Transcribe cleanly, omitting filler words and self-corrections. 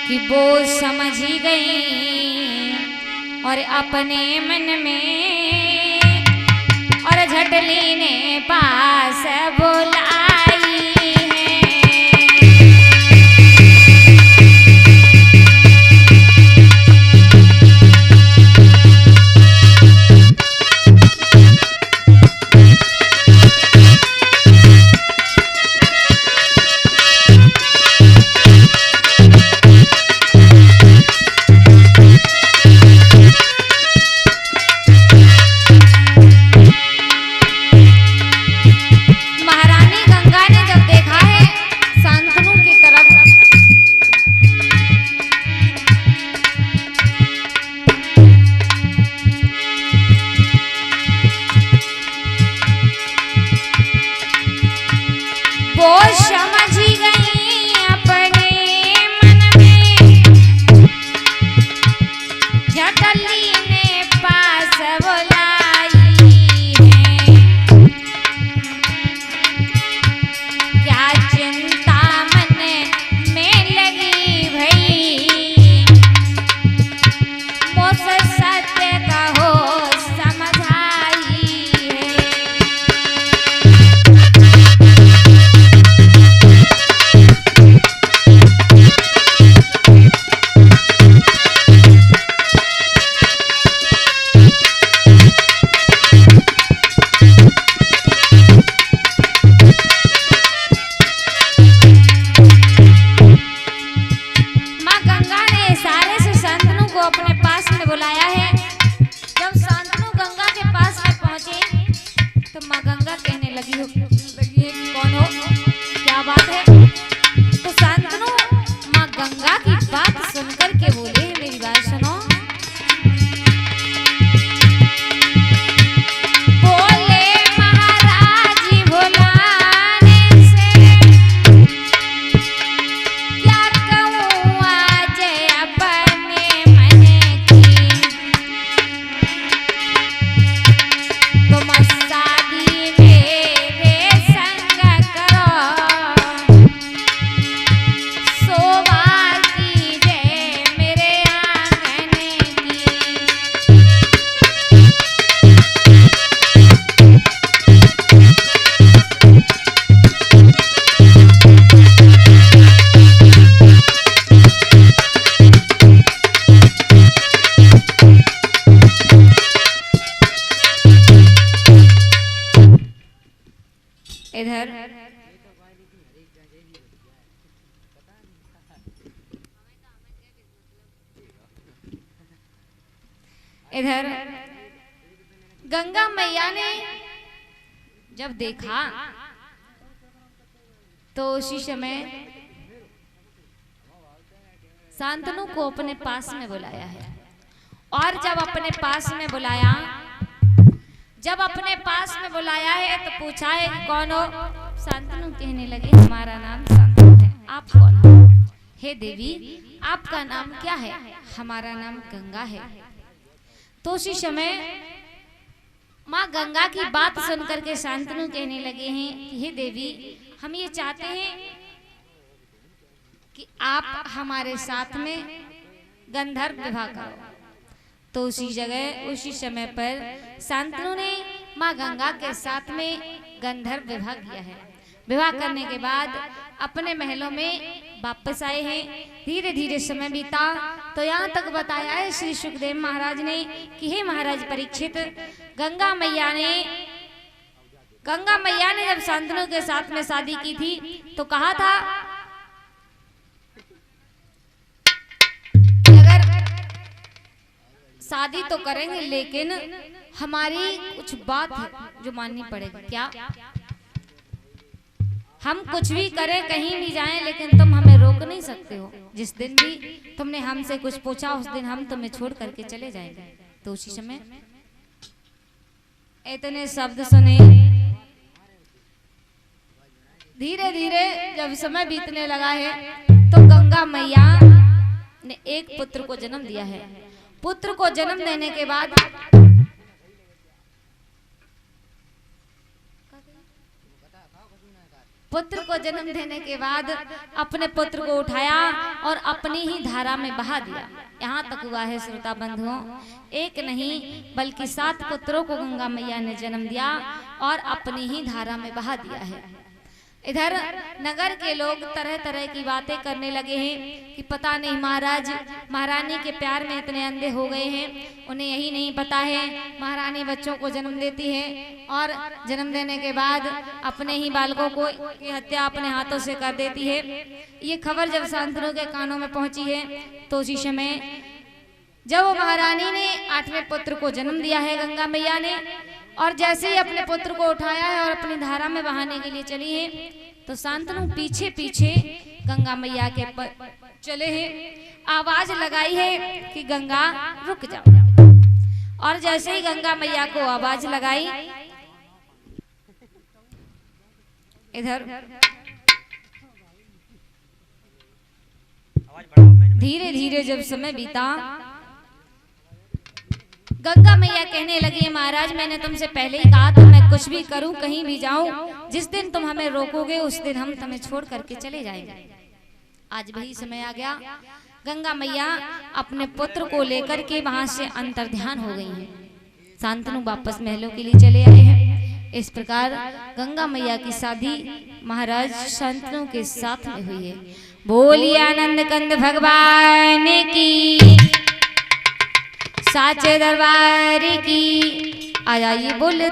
कि वो समझ गई और अपने मन में और झटली ने पास बुलाई है। इधर गंगा मैया ने जब देखा तो उसी समय शांतनु को अपने पास में बुलाया है। और जब अपने पास में बुलाया है तो पूछा है कि कौन हो। शांतनु कहने लगे हमारा नाम शांतनु है, आप कौन हो? हे देवी आपका नाम क्या है? हमारा नाम गंगा है। तो उसी समय माँ गंगा की बात सुनकर के शांतनु कहने लगे हैं कि हे देवी हम ये चाहते हैं कि आप हमारे साथ में गंधर्व विवाह करो। तो उसी जगह उसी समय पर शांतनु ने माँ गंगा के साथ में गंधर्व विवाह किया है। विवाह करने के बाद अपने महलों में वापस आए हैं। धीरे धीरे समय बीता तो यहाँ तक बताया है श्री सुखदेव महाराज ने कि हे महाराज परीक्षित, गंगा मैया ने जब शांतनु के साथ में शादी की थी तो कहा था अगर शादी तो करेंगे लेकिन हमारी कुछ बात है जो माननी पड़ेगी। क्या? हम कुछ भी करें कहीं भी जाएं लेकिन तुम हमें रोक नहीं सकते हो। जिस दिन भी तुमने हमसे कुछ पूछा उस दिन हम तुम्हें छोड़ करके चले जाएंगे। तो उसी समय इतने शब्द सुने। धीरे धीरे जब समय बीतने लगा है तो गंगा मैया ने एक पुत्र को जन्म दिया है। पुत्र को जन्म देने के बाद पुत्र को जन्म देने के बाद अपने पुत्र को उठाया और अपनी ही धारा में बहा दिया। यहाँ तक हुआ है श्रोता बंधुओं, एक नहीं बल्कि 7 पुत्रों को गंगा मैया ने जन्म दिया और अपनी ही धारा में बहा दिया है। इधर नगर के लोग तरह तरह की बातें करने लगे हैं कि पता नहीं महाराज महारानी के प्यार में इतने अंधे हो गए हैं, उन्हें यही नहीं पता है महारानी बच्चों को जन्म देती है और जन्म देने के बाद अपने ही बालकों को की हत्या अपने हाथों से कर देती है। ये खबर जब शांतनु के कानों में पहुंची है तो उसी समय जब महारानी ने 8वें पुत्र को जन्म दिया है गंगा मैया ने, और जैसे ही अपने पुत्र को उठाया है और अपनी धारा में बहाने के लिए चली है तो शांतनु पीछे पीछे गंगा मैया के चले हैं, आवाज लगाई है कि गंगा रुक जाओ। और जैसे ही गंगा मैया को आवाज लगाई, इधर धीरे धीरे जब समय बीता, गंगा मैया कहने लगी महाराज मैंने तुमसे पहले ही कहा था मैं कुछ भी करूं कहीं भी जाऊं, जिस दिन तुम हमें रोकोगे उस दिन हम तुम्हें छोड़ करके चले जाएंगे। आज वही समय आ गया, गंगा मैया अपने पुत्र को लेकर के वहां से अंतर्ध्यान हो गई हैं। शांतनु वापस महलों के लिए चले आए हैं। इस प्रकार गंगा मैया की शादी महाराज शांतनु के साथ में हुई है। बोलिए आनंद कंद भगवान की, साचे दरबार की। आया ये बोल